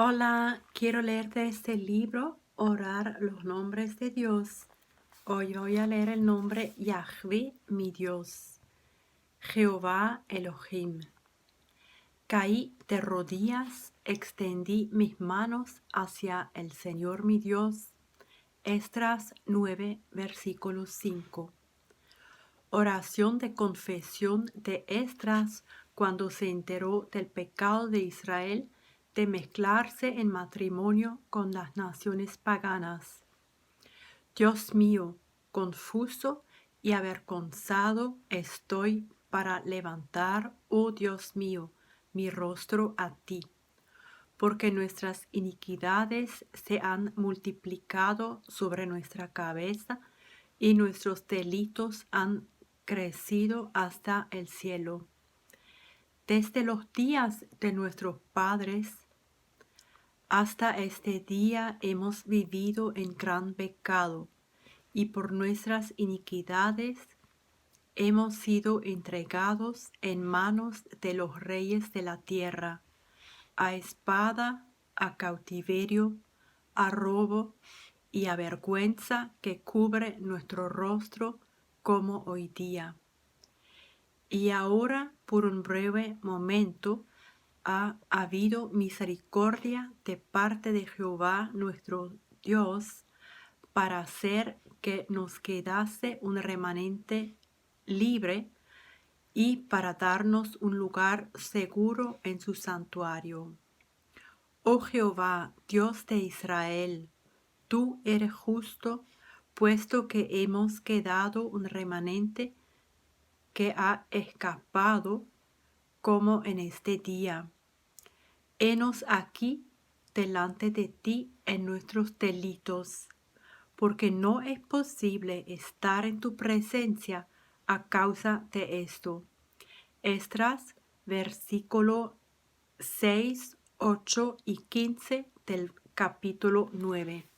Hola, quiero leer de este libro, Orar los nombres de Dios. Hoy voy a leer el nombre Yahvé, mi Dios, Jehová Elohim. Caí de rodillas, extendí mis manos hacia el Señor mi Dios. Esdras 9, versículo 5. Oración de confesión de Esdras cuando se enteró del pecado de Israel de mezclarse en matrimonio con las naciones paganas. Dios mío, confuso y avergonzado estoy para levantar, oh Dios mío, mi rostro a ti, porque nuestras iniquidades se han multiplicado sobre nuestra cabeza y nuestros delitos han crecido hasta el cielo. Desde los días de nuestros padres hasta este día hemos vivido en gran pecado, y por nuestras iniquidades hemos sido entregados en manos de los reyes de la tierra, a espada, a cautiverio, a robo y a vergüenza que cubre nuestro rostro como hoy día. Y ahora, por un breve momento, ha habido misericordia de parte de Jehová nuestro Dios para hacer que nos quedase un remanente libre y para darnos un lugar seguro en su santuario. Oh Jehová, Dios de Israel, tú eres justo, puesto que hemos quedado un remanente que ha escapado como en este día. Henos aquí delante de ti en nuestros delitos, porque no es posible estar en tu presencia a causa de esto. Esdras, versículo 6, 8 y 15 del capítulo 9.